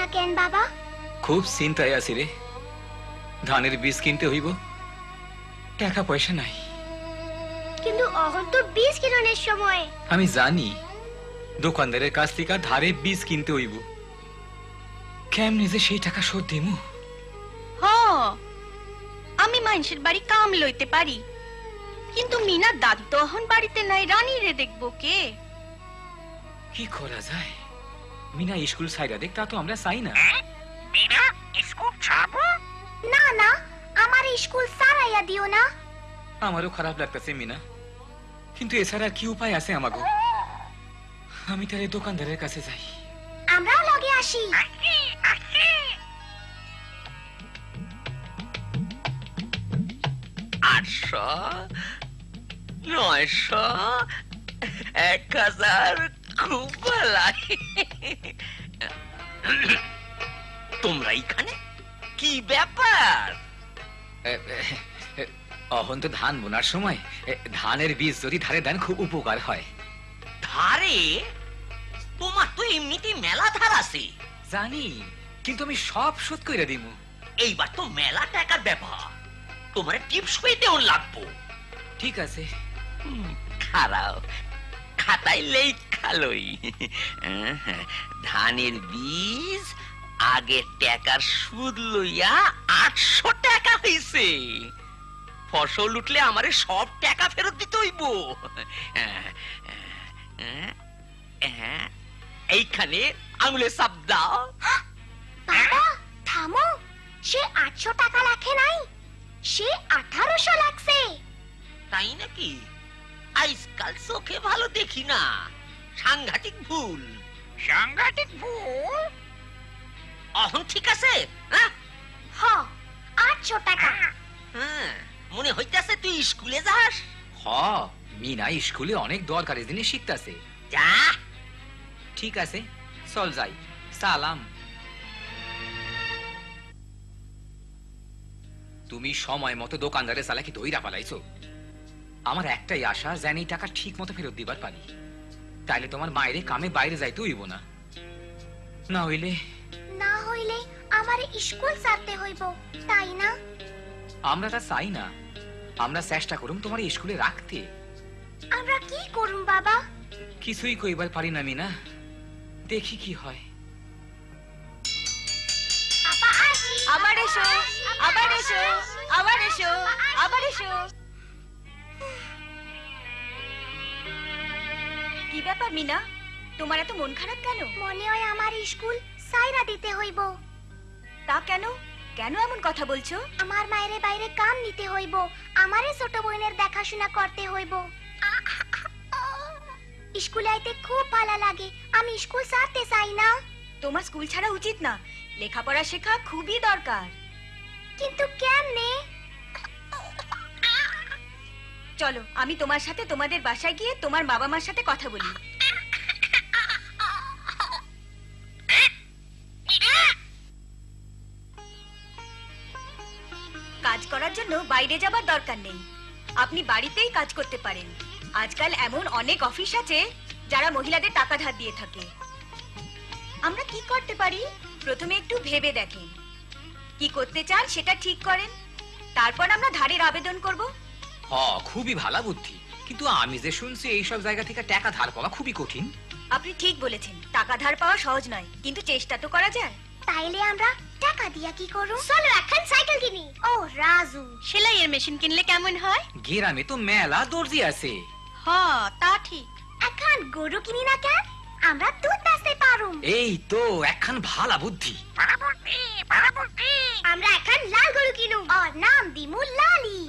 না কেন বাবা? খুব চিন্তায় আছি রে। ধানের বীজ কিনতে হইব, টাকা পয়সা নাই। কিন্তু অহন তো বীজ কিননের সময়। আমি জানি, দোকানদারের কাছ থেকে ধারে বীজ কিনতে হইব। কেমনে যে সেই টাকা শোধ দিমু? হ, আমি মানুষের বাড়ি কাম লইতে পারি, কিন্তু মিনার দাদু তো এখন বাড়িতে নাই, রানী রে দেখবো কে? কি করা যায়? মিনা স্কুল ছাইরা দেখ, তা তো আমরা চাই না। মিনা স্কুল ছাড়বো? না না, আমার স্কুল সারাইয়া দিও না। আমারও খারাপ লাগতেছে মিনা, কিন্তু এছাড়া কি উপায় আছে আমাগো? আমি তাহলে দোকানদারের কাছে যাই। আমরাও লগে আসি। আসি আসি। 800, 900, 1000, খুব ভালাই। তোমরা এখানে কি ব্যাপার? অহন তো ধান বোনার সময়, ধানের বীজ যদি ধারে দেন খুব উপকার হয়। ধারে? তোমার তো এমনিতেই মেলা ধার আছে। জানি, কিন্তু আমি সব শোধ কইরা দিমু। এইবার তো মেলা টাকার ব্যাপার, তোমার টিপস পেতেও লাগবো। ঠিক আছে। খারাপ খাতায় লেখালই। ধানের বীজ আগে টাকার সুদ লইয়া 800 টাকা হইছে। ফসল উঠলে আমারে সব টাকা ফেরত দিতে হইব। এইখানে আঙুলে চাপ দাও। বাবা থামো, সে 800 টাকা লাখে নাই, সে 1800 লাগছে। তাই নাকি? আজকাল চোখে ভালো দেখি না, সাংঘাতিক ভুল। সাংঘাতিক ভুল? অহন ঠিক আছে? হ, 800 টাকা। মনে হইতাছে তুই স্কুলে যাস। হ, মিনা স্কুলে অনেক দরকারি জিনিস শিখতাছে। যা। ঠিক আছে, চল যাই। সালাম। তুমি সময় মতো দোকানদারের চালাকি দইরা পালাইছো। আমার একটাই আশা, যেন এই টাকা ঠিক মতো ফেরত দিবার পারি, তাইলে তোমার মায়েরে কামে বাইরে যাইতে হইব না। না হইলে আমার স্কুল ছাড়তে হইব, তাই না? আমরা তা চাই না। আমরা চেষ্টা করুম তোমার স্কুলে রাখতে। আমরা কি করুম বাবা? কিছুই কইবার পারি না মিনা, দেখি কি হয়। আবার এসো, আবার এসো, আবার এসো, আবার এসো। কি ব্যাপার মিনা, তোমার এত মন খারাপ কেন? মনে হয় আমার স্কুল সাইরা দিতে হইব। তা কেন? কেন এমন কথা বলছো? আমার মায়েরে বাইরে কাম নিতে হইব, আমারে ছোট বোনের দেখাশোনা করতে হইব। স্কুলে আইতে খুব ভালো লাগে, আমি স্কুল ছাড়তে চাই না। তোমার স্কুল ছাড়া উচিত না, লেখাপড়া শেখা খুবই দরকার। কিন্তু কেমনে? চলো, আমি তোমার সাথে তোমাদের বাসায় গিয়ে তোমার বাবা মার সাথে কথা বলি। কাজ করার জন্য বাইরে যাবার দরকার নেই, আপনি বাড়িতেই কাজ করতে পারেন। আজকাল এমন অনেক অফিস আছে যারা মহিলাদের টাকা ধার দিয়ে থাকে। আমরা কি করতে পারি? প্রথমে একটু ভেবে দেখেন, কি করতে চান সেটা ঠিক করেন, তারপর আমরা ধারের আবেদন করব। হ, খুবই ভালো বুদ্ধি, কিন্তু আমি যে শুনছি এইসব জায়গা থেকে টাকা ধার পাওয়া খুবই কঠিন। আপনি ঠিক বলেছেন, টাকা ধার পাওয়া সহজ নয়, কিন্তু চেষ্টা তো করা যায়। তাইলে আমরা টাকা দিয়া কি করব? চলো এখন সাইকেল কিনি। ও রাজু, সেলাইয়ের মেশিন কিনলে কেমন হয়? গ্রামে তো মেলা দর্জি আছে। হ্যাঁ, তা ঠিক। এখন গরু কিনি না কেন? আমরা দুধ বেচতে পারুম। এই তো একখান ভালো বুদ্ধি। আমরা এখন লাল গরু কিনুম, আর নাম দিমু লালি।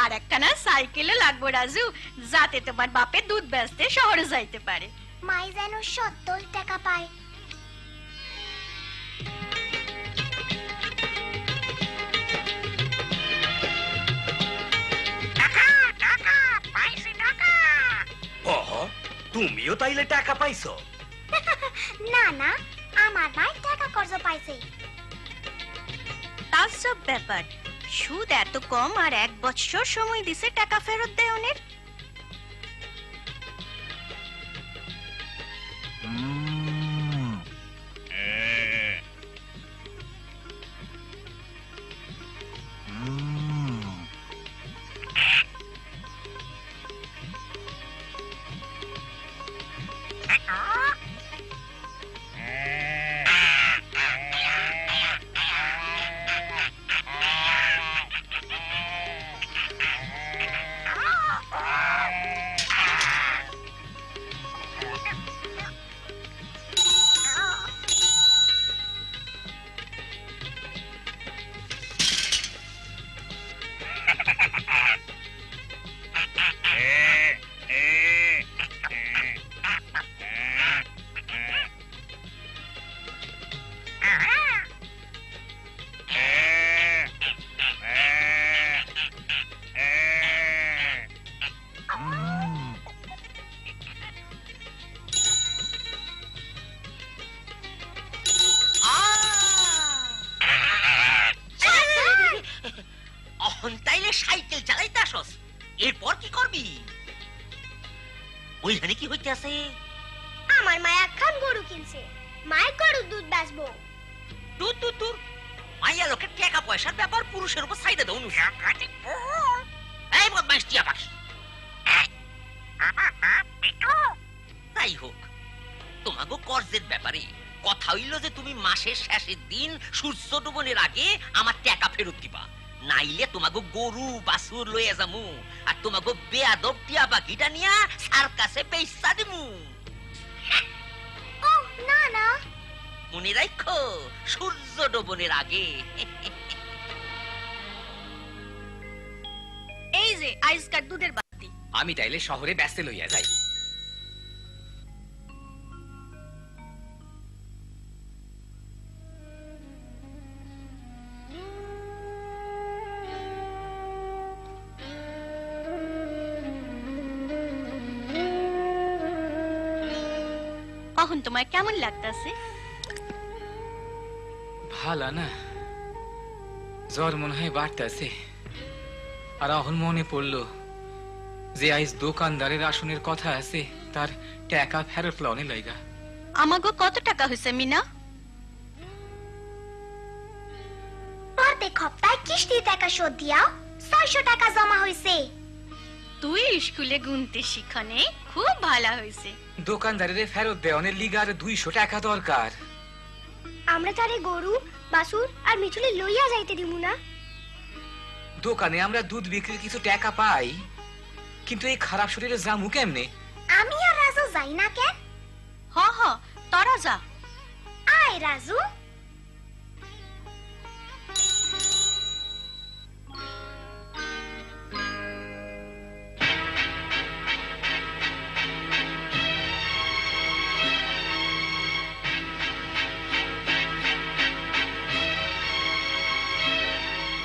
আর একটা না সাইকেলও লাগবো রাজু, যাতে তোমার বাপে দুধ বেচতে শহরে যাইতে পারে। মাই যেন 70 টাকা পায়। তুমিও তাইলে টাকা পাইছো? না না, আমার ভাই টাকা কর্জ পাইছে। তার সব ব্যাপার, সুদ এত কম আর 1 বছর সময় দিছে টাকা ফেরত দেওয়ার। ওইখানে কি হইতেছে? আমার মা একখান গরু কিনছে, মায়ের গরুর দুধ বেচবো। দূর দূর দূর, মাইয়া লোকের টাকা পয়সার ব্যাপার পুরুষের উপর চাইদা দেও নুসা। এই বদমাইশ টিয়া পাখি। তাই হোক, তোমাগো কর্জের ব্যাপারে কথা হইল যে তুমি মাসের শেষের দিন সূর্য ডুবনের আগে আমার টাকা ফেরত দিবা, নাইলে তোমাগো গরু বাছুর লইয়া যামু আর তোমাগো বেয়াদব টিয়া পাখিটা নিয়া সার্কাসে পয়সা দিমু। ও না না, মনে রাখো, সূর্য ডুবনের আগে। এই যে আইসকার দুধের বাটি। আমি তাইলে শহরে ব্যস্ত লইয়া যাই। এখন তোমার কেমন লাগতাছে? ভালো না, জ্বর মনে হয় বাড়তেছে। আর এখন মনে পড়লো যে আইস দোকানদারের আসনের কথা আছে, তার টাকা ফেরত লনে লইগা। আমাগো কত টাকা হয়েছে মিনা? প্রত্যেক সপ্তাহে কিস্তির টাকা শোধ দিয়াও 600 টাকা জমা হয়েছে। তুই স্কুলে গুনতে শিখানে খুব ভালো হয়েছে। দোকানদারের ফেরত দেওয়ানের লিগার 200 টাকা দরকার। আমরা তারে গরু বাছুর আর মিঠুলি লইয়া যাইতে দিমু না। দোকানে আমরা দুধ বিক্রির কিছু টাকা পাই, কিন্তু এই খারাপ শরীরে জামু কেমনে? আমি আর রাজু যাই না কেন? হ হ, তোরা যা। আয় রাজু।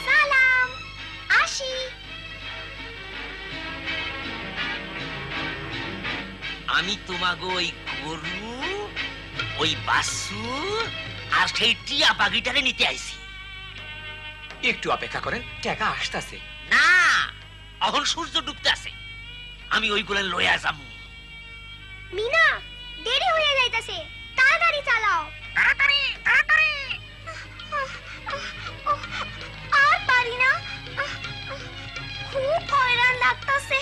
সালাম, আসি। আমি তোমাগো ওই গরু, ওই বাছুর আর সেই টিয়া পাখিটারে নিতে আইছি। একটু অপেক্ষা করেন, টাকা আসতেছে। না, এখন সূর্য ডুবতে আছে, আমি ওইগুলো লইয়া যাবো। মিনা, দেরি হয়ে যাইতাছে, তাড়াতাড়ি চালাও। তাড়াতাড়ি তাড়াতাড়ি। আর পারি না, খুব হয়রান লাগতাছে।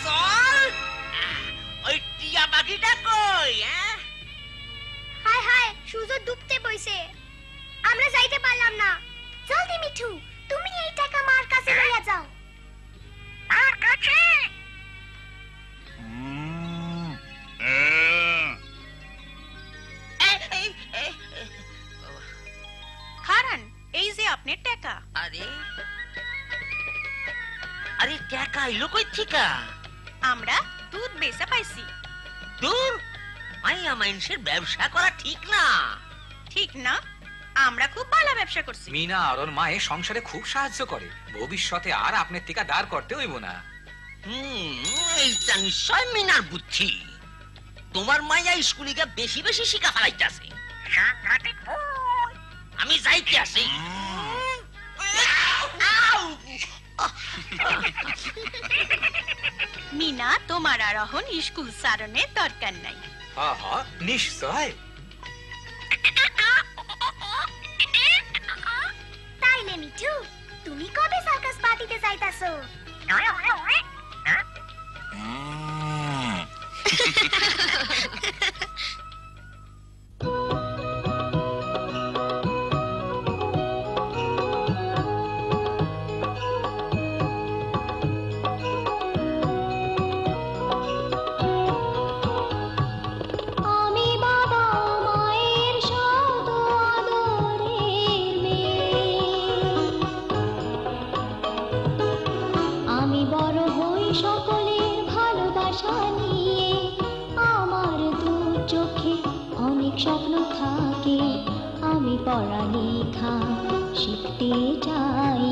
চল, ওই টিয়া পাখিটা কই? হায় হায়, সূর্য ডুবতে বইছে, আমরা যাইতে পারলাম না। জলদি মিঠু, তুমি এই টাকা মার কাছে লইয়া যাও। আর কাছে খারান, এই যে আপনার টাকা। আরে আরে টাকা এলো কই থিকা? আমরা দুধ বেচা পাইছি। দূর, মাইয়া মানুষের ব্যবসা করা ঠিক না। ঠিক না? আমরা খুব ভালো ব্যবসা করছি। মিনা আর ওর মায়ের সংসারে খুব সাহায্য করে, ভবিষ্যতে আর আপনার টিকা দাঁড় করতে হইব না। এইটা নিশ্চয় মিনার বুদ্ধি। তোমার মাইয়া স্কুলিকে বেশি বেশি শিখা ফেলাইতেছে। আমি যাইতে আসি। মিনা, তোমার আর এখন স্কুল সারণের দরকার নাই। হ্যাঁ হ্যাঁ, নিশ্চয়। তাইলে মিঠু, তুমি কবে সার্কাস পার্টিতে যাইতাছো? আমি বাবা মায়ের শত আদরের মেয়ে, আমি বড় হই সকলের ভালোবাসা নিয়ে। আমার দু চোখে অনেক স্বপ্ন থাকে, আমি পড়ালেখা শিখতে চাই।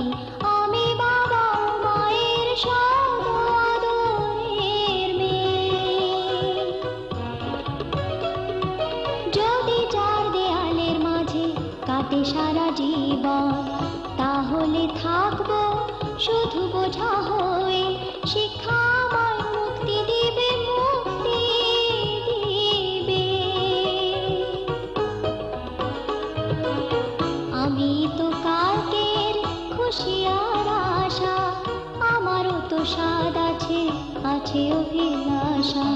আমি বাবা মায়ের শত আদরের মেয়ে। যদি চার দেয়ালের মাঝে কাটে সারা জীবন, তাহলে থাকবো শুধু বোঝা হয়ে শিক্ষা আমায় মুক্তি দিবে, মুক্তি দিবে। আমি তো কালকের খুশি আর আশা, আমারও তো স্বাদ আছে, আছে অভিলাষা।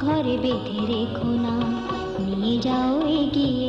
ঘরে বেঁধে রেখো না, নিয়ে যাও এগিয়ে